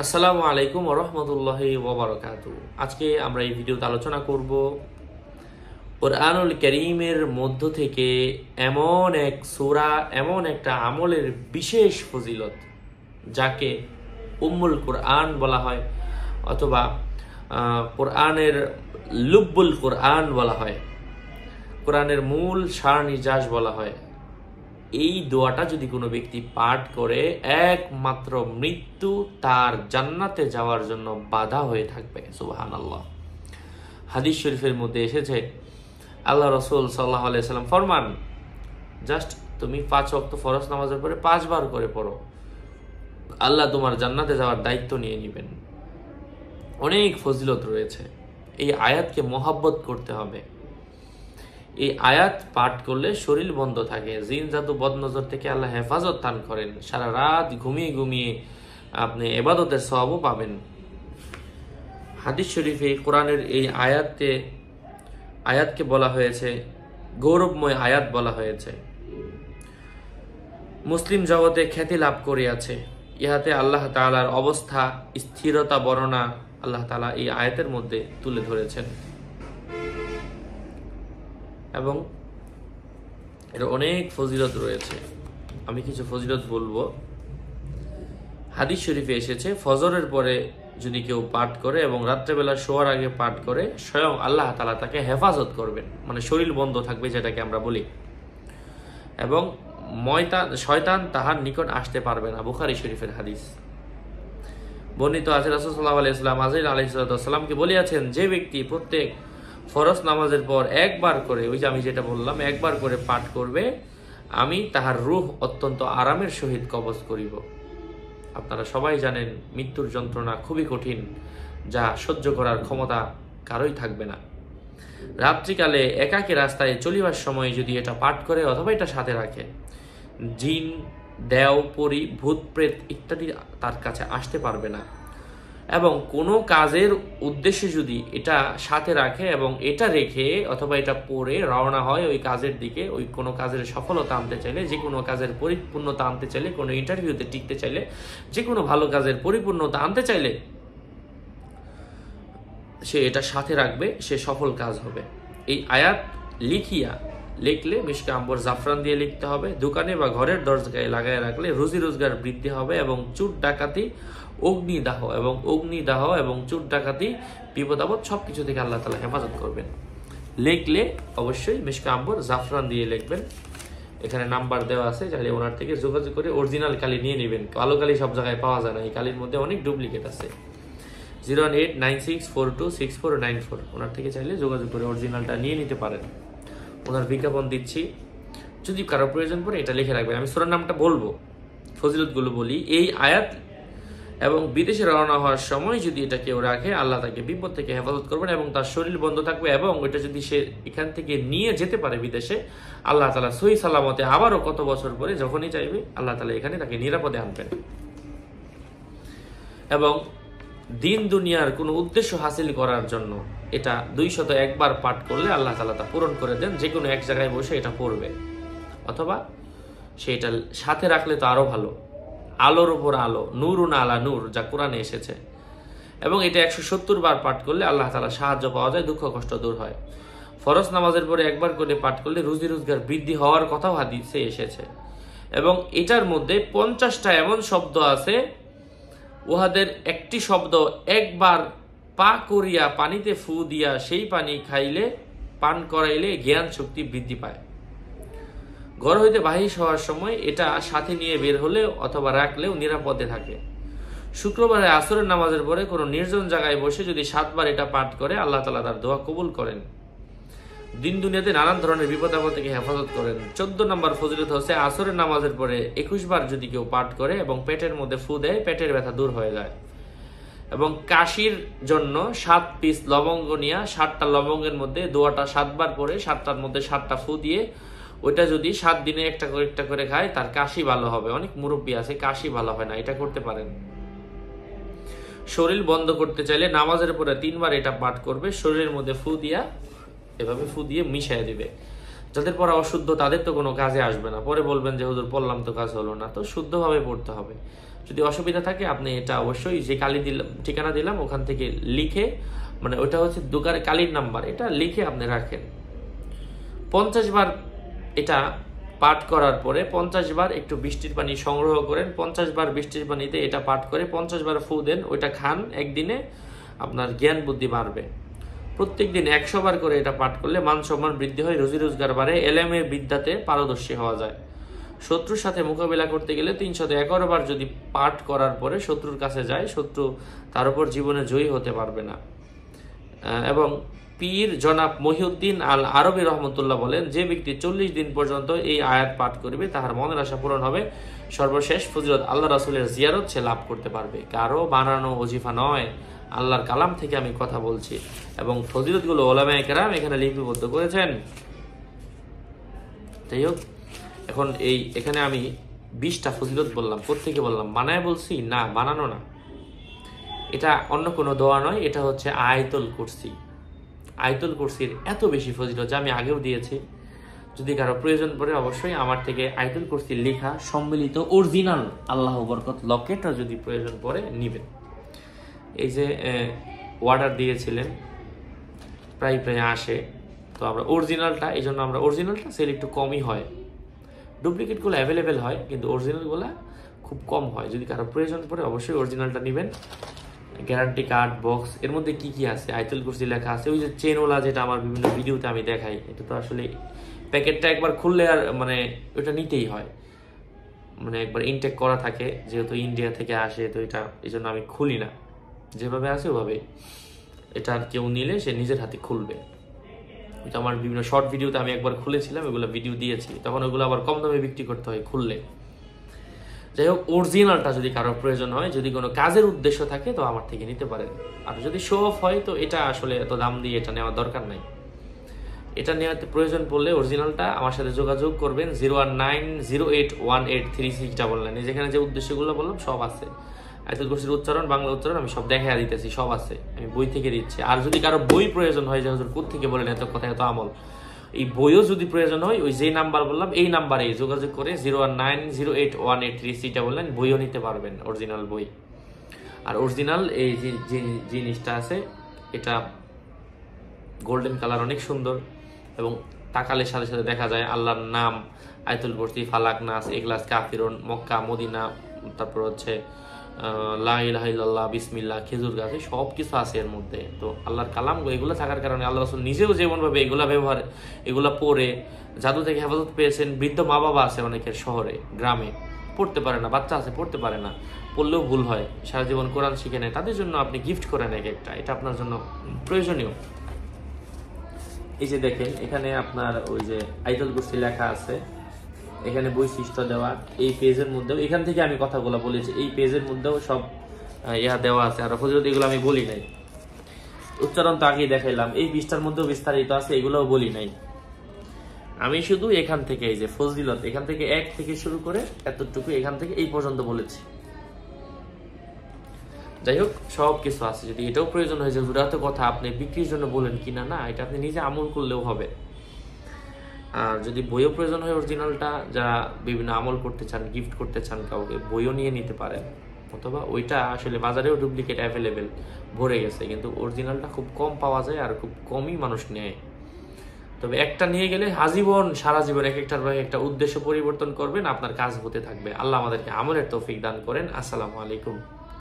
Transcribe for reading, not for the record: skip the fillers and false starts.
আসসালামু আলাইকুম ওয়া রাহমাতুল্লাহি ওয়া বারাকাতুহু। আজকে আমরা এই ভিডিওতে আলোচনা করব কুরআনুল কারীমের মধ্য থেকে এমন এক সূরা, এমন একটা আমলের বিশেষ ফজিলত যাকে উম্মুল কুরআন বলা হয় অথবা কুরআনের লুব্বুল কুরআন বলা হয়, কোরআনের মূল সার নির্যাস বলা হয়। এই দোয়াটা যদি কোনো ব্যক্তি পাঠ করে, একমাত্র মৃত্যু তার জান্নাতে যাওয়ার জন্য বাধা হয়ে থাকবে। সুবহানাল্লাহ। হাদিস শরীফের মধ্যে এসেছে, আল্লাহ রাসূল সাল্লাল্লাহু আলাইহি সাল্লাম ফরমান, জাস্ট তুমি 5 ওয়াক্ত ফরজ নামাজের পরে 5 বার করে পড়ো, আল্লাহ তোমার জান্নাতে যাওয়ার দায়িত্ব নিয়ে নেবেন। অনেক ফজিলত রয়েছে। এই আয়াতকে মহব্বত করতে হবে। এই আয়াত পাঠ করলে শরীর বন্ধ থাকে, জিন জাদু বদনজর থেকে আল্লাহ হেফাজত দান করেন। সারা রাত ঘুমিয়ে ঘুমিয়ে আপনি ইবাদতের সওয়াবও পাবেন। হাদিস শরীফে কোরআনের এই আয়াতকে বলা হয়েছে গৌরবময় আয়াত বলা হয়েছে। মুসলিম জগতে খ্যাতি লাভ করিয়াছে। ইহাতে আল্লাহ তাআলার অবস্থা স্থিরতা বর্ণনা আল্লাহ তাআলা এই আয়াতের মধ্যে তুলে ধরেছেন এবং এর অনেক ফজিলত রয়েছে। আমি কিছু ফজিলত বলবো। হাদিস শরীফে এসেছে, ফজরের পরে যদি কেউ পাঠ করে এবং রাত্রেবেলা শোয়ার আগে পাঠ করে, স্বয়ং আল্লাহ তাআলা তাকে হেফাজত করবেন, মানে শরীর বন্ধ থাকবে যেটাকে আমরা বলি, এবং শয়তান তাহার নিকট আসতে পারবে না। বুখারী শরীফের হাদিস। বর্ণিত আছে রাসূল সাল্লাল্লাহু আলাইহি ওয়াসাল্লাম আযরাইল আলাইহিস সালামকে বলিয়াছেন, যে ব্যক্তি প্রত্যেক ফরজ নামাজের পর একবার করে, ওই যে আমি যেটা বললাম, একবার করে পাঠ করবে, আমি তাহার রূহ অত্যন্ত আরামের সহিত কবজ করিব। আপনারা সবাই জানেন মৃত্যুর যন্ত্রণা খুবই কঠিন, যা সহ্য করার ক্ষমতা কারোই থাকবে না। রাত্রিকালে একাকী রাস্তায় চলিবার সময় যদি এটা পাঠ করে অথবা এটা সাথে রাখে, জিন, দেও, পরী, ভূত, প্রেত ইত্যাদি তার কাছে আসতে পারবে না। এবং কোনো কাজের উদ্দেশ্যে যদি এটা সাথে রাখে এবং এটা রেখে অথবা এটা পড়ে রওনা হয় ওই কাজের দিকে, ওই কোনো কাজের সফলতা আনতে চাইলে, যে কোনো কাজের পরিপূর্ণতা আনতে চাইলে, কোনো ইন্টারভিউতে টিকতে চাইলে, যে কোনো ভালো কাজের পরিপূর্ণতা আনতে চাইলে সে এটা সাথে রাখবে, সে সফল কাজ হবে। এই আয়াত লিখলে মিশকে আম্বর জাফরান দিয়ে লিখতে হবে। দোকানে বা ঘরের দরজায় লাগায় রাখলে রুজি রোজগার বৃদ্ধি হবে এবং চুর ডাকাতি, অগ্নিদাহ এবং চুর ডাকাতি, বিপদ আপদ সবকিছু থেকে আল্লাহ তাআলা হেফাজত করবেন। লিখলে অবশ্যই মিশকে আম্বর জাফরান দিয়ে লিখবেন। এখানে নাম্বার দেওয়া আছে, চাইলে ওনার থেকে যোগাযোগ করে অরিজিনাল কালি নিয়ে নেবেন। কালো কালি সব জায়গায় পাওয়া যায় না, এই কালির মধ্যে অনেক ডুপ্লিকেট আছে। 01896426494 ওনার থেকে চাইলে যোগাযোগ করে অরিজিনালটা নিয়ে নিতে পারেন। ওনার বিজ্ঞাপন দিচ্ছি, যদি কারো প্রয়োজন পড়ে এটা লিখে রাখবেন। আমি সূরার নামটা বলবো, ফজিলতগুলো বলি। এই আয়াত এবং বিদেশে রওনা হওয়ার সময় যদি এটা কেউ রাখে, আল্লাহ তাকে বিপদ থেকে হেফাজত করবেন এবং তার শরীর বন্ধ থাকবে। এবং ওইটা যদি সে এখান থেকে নিয়ে যেতে পারে বিদেশে, আল্লাহ তাআলা সহি সালামতে আবারও কত বছর পরে যখনই চাইবে আল্লাহ তাআলা এখানে তাকে নিরাপদে আনবেন। এবং দিন দুনিয়ার কোনো উদ্দেশ্য হাসিল করার জন্য এটা 201 বার পাঠ করলে আল্লাহ তাআলা তা পূরণ করে দেন। যে কোনো এক জায়গায় বসে এটা পড়বে, অথবা সেটা সাথে রাখলে তো আরো ভালো। আলোর উপর আলো, নূরুন আলা নূর, যা কোরআনে এসেছে। এবং এটা 170 বার পাঠ করলে আল্লাহ তাআলা সাহায্য পাওয়া যায়, দুঃখ কষ্ট দূর হয়। ফরজ নামাজের পরে একবার করে পাঠ করলে রুজি রোজগার বৃদ্ধি হওয়ার কথাও হাদিসে এসেছে। এবং এটার মধ্যে 50টা এমন শব্দ আছে, উহাদের একটি শব্দ একবার পা করিয়া পানিতে ফু দিয়া সেই পানি খাইলে, পান করাইলে জ্ঞান শক্তি বৃদ্ধি পায়। ঘর হইতে বাহির হওয়ার সময় এটা সাথে নিয়ে বের হলে অথবা রাখলেও নিরাপদে থাকে। শুক্রবারে আসরের নামাজের পরে কোনো নির্জন জায়গায় বসে যদি 7 বার এটা পাঠ করে, আল্লাহ তাআলা তার দোয়া কবুল করেন, দিন দুনিয়াতে নানান ধরনের বিপদ আপদ থেকে হেফাজত করেন। 14 নম্বর ফজিলত হচ্ছে, আসরের নামাজের পরে 21 বার যদি কেউ পাঠ করে এবং পেটের মধ্যে ফু দেয়, পেটের ব্যথা দূর হয়ে যায়। এবং কাশির জন্য 7 পিস লবঙ্গ নিয়ে 7টা লবঙ্গের মধ্যে দোয়াটা 7 বার পরে 7টার মধ্যে 7টা ফু দিয়ে ওইটা যদি 7 দিনে একটা করে খায়, তার কাশি ভালো হবে। অনেক মুরব্বী আছে কাশি ভালো হয় না, এটা করতে পারেন। শরীর বন্ধ করতে চাইলে নামাজের পরে 3 বার এটা পাঠ করবে, শরীরের মধ্যে এভাবে ফু দিয়ে মিশিয়ে দিবে। যাদের পড়া অশুদ্ধ তাদের তো কোনো কাজে আসবে না, পরে বলবেন যে হুজুর পড়লাম তো কাজ হলো না। তো শুদ্ধভাবে পড়তে হবে। যদি অসুবিধা থাকে আপনি এটা অবশ্যই যে কালি দিলাম, ঠিকানা দিলাম, ওখান থেকে লিখে, মানে ওটা হচ্ছে দোকানের কালির নাম্বার, এটা লিখে আপনি রাখেন। 50 বার এটা পাঠ করার পরে 50 বার একটু বৃষ্টির পানি সংগ্রহ করেন, 50 বার বৃষ্টির পানিতে এটা পাঠ করে 50 বার ফু দেন, ওইটা খান, একদিনে আপনার জ্ঞান বুদ্ধি বাড়বে। প্রত্যেক দিন 100 বার করে এটা পাঠ করলে মান সম্মান বৃদ্ধি হয়, রুজি রোজগার বাড়ে, এলেমে বিদ্যাতে পারদর্শী হওয়া যায়। শত্রুর সাথে মোকাবিলা করতে গেলে 311 বার যদি পাঠ করার পরে শত্রুর কাছে যায়, শত্রু তার উপর জীবনে জয়ী হতে পারবে না। এবং পীর জনাব মহিউদ্দিন আল আরবি রহমতুল্লাহ বলেন, যে ব্যক্তি 40 দিন পর্যন্ত এই আয়াত পাঠ করবে তাহার মনের আশা পূরণ হবে, সর্বশেষ ফজিলত আল্লাহ রাসূলের জিয়ারত সে লাভ করতে পারবে। কারো বানানো ওজিফা নয়, আল্লাহর কালাম থেকে আমি কথা বলছি, এবং ফজিলতগুলো উলামায়ে কেরাম এখানে লিপিবদ্ধ করেছেন। যাই হোক, এখন এখানে আমি 20টা ফজিলত বললাম, কোত্থেকে বললাম? বানায় বলছি না, বানানো না, এটা অন্য কোনো দোয়া নয়, এটা হচ্ছে আয়াতুল কুরসি। আয়াতুল কুরসির এত বেশি ফজিলত যা আমি আগেও দিয়েছি। যদি কারো প্রয়োজন পড়ে অবশ্যই আমার থেকে আয়াতুল কুরসির লেখা সম্মিলিত অরিজিনাল আল্লাহ বরকত লকেটটা যদি প্রয়োজন পড়ে নিবেন। এই যে অর্ডার দিয়েছিলেন প্রায় আসে, তো আমরা অরিজিনালটা, এই জন্য আমরা অরিজিনালটা সেল একটু কমই হয়, ডুপ্লিকেটগুলো অ্যাভেলেবেল হয় কিন্তু অরিজিনালগুলো খুব কম হয়। যদি কারো প্রয়োজন পড়ে অবশ্যই অরিজিনালটা নেবেন। গ্যারান্টি কার্ড, বক্স, এর মধ্যে কি কি আছে? আয়াতুল কুরসি লেখা আছে, ওই যে চেনওয়ালা যেটা আমার বিভিন্ন ভিডিওতে আমি দেখাই, এটা তো আসলে প্যাকেটটা একবার খুললে আর মানে ওটা নিতেই হয়, মানে একবার ইনটেক করা থাকে, যেহেতু ইন্ডিয়া থেকে আসে, তো এটা এই জন্য আমি খুলি না, যেভাবে আছে ওভাবে। এটা আর কেউ নিলে সে নিজের হাতে খুলবে। এটা আমার বিভিন্ন শর্ট ভিডিওতে আমি একবার খুলেছিলাম, এগুলো ভিডিও দিয়েছি, তখন ওগুলো আবার কম দামে বিক্রি করতে হয় খুললে। যাই হোক, অরিজিনালটা যদি কারো প্রয়োজন হয়, যদি কোনো কাজের উদ্দেশ্য থাকে তো আমার থেকে নিতে পারেন। আর যদি শো অফ হয় তো এটা আসলে এত দাম দিয়ে এটা নেওয়ার দরকার নাই। এটা নেওয়ার প্রয়োজন পড়লে অরিজিনালটা আমার সাথে যোগাযোগ করবেন 01908183699। যেখানে যে উদ্দেশ্যগুলো বললাম সব আছে, আয়াতুল কুরসির উচ্চারণ, বাংলা উচ্চারণ আমি সব দেখা দিতেছি, সব আছে, আমি বই থেকে দিচ্ছি। আর যদি কারো বই প্রয়োজন হয়, যে হুজুর কোত্থেকে বলেন এত কথা এত আমল, এই বইও যদি প্রয়োজন হয়, ওই যে নাম্বার বললাম এই নাম্বারে যোগাযোগ করে 01908183699 বইও নিতে পারবেন, অরিজিনাল বই। আর অরিজিনাল এই যে জিনিসটা আছে, এটা গোল্ডেন কালার, অনেক সুন্দর, এবং তাকালের সাথে সাথে দেখা যায় আল্লাহর নাম, আয়াতুল কুরসি, ফালাক, নাস, ইখলাস, কাফিরুন, মক্কা, মদিনা, তারপর হচ্ছে লা ইলাহা ইল্লাল্লাহ, বিসমিল্লাহ, খেজুর গাছ, সব কিছু আছে এর মধ্যে। তো আল্লাহর কালাম এগুলো থাকার কারণে আল্লাহ রাসূল নিজেও যেমনভাবে এগুলা ব্যবহার, এগুলা পড়ে জাদু থেকে হেফাজত পেয়েছেন। বৃদ্ধ মা বাবা আছে অনেকের, শহরে গ্রামে পড়তে পারে না, বাচ্চা আছে পড়তে পারে না, পড়লেও ভুল হয়, সারা জীবন কোরআন শিখে নেয়, তাদের জন্য আপনি গিফট করেন এক একটা, এটা আপনার জন্য প্রয়োজনীয়। এই যে দেখেন, এখানে আপনার ওই যে আয়াতুল কুরসি লেখা আছে, এখানে বৈশিষ্ট্য দেওয়া, এই পেজের মধ্যেও, এখান থেকে আমি কথাগুলো বলেছি, এই পেজের মধ্যেও সব দেওয়া আছে। আর ফজিলত এগুলো আমি বলি নাই, উচ্চারণ তো আগেই দেখাইলাম, এই পৃষ্ঠার মধ্যেও বিস্তারিত আছে, এগুলোও বলি নাই। আমি শুধু এখান থেকে এই যে ফজিলত, এখান থেকে 1 থেকে শুরু করে এতটুকু, এখান থেকে এই পর্যন্ত বলেছি। যাই হোক, সব কিছু আছে। যদি এটাও প্রয়োজন হয় যে এত কথা আপনি বিক্রির জন্য বলেন কিনা, না, এটা আপনি নিজে আমল করলেও হবে। আর যদি বইও প্রয়োজন হয় অরিজিনালটা, যারা বিভিন্ন আমল করতে চান, গিফট করতে চান কাউকে, বইও নিয়ে নিতে পারেন। অথবা ওইটা আসলে বাজারেও ডুপ্লিকেট অ্যাভেলেবেল ভরে গেছে, কিন্তু অরিজিনালটা খুব কম পাওয়া যায় আর খুব কমই মানুষ নেয়। তবে একটা নিয়ে গেলে আজীবন, সারা জীবন এক একটার একটা উদ্দেশ্য পরিবর্তন করবেন, আপনার কাজ হতে থাকবে। আল্লাহ আমাদেরকে আমলের তৌফিক দান করেন। আসসালামু আলাইকুম।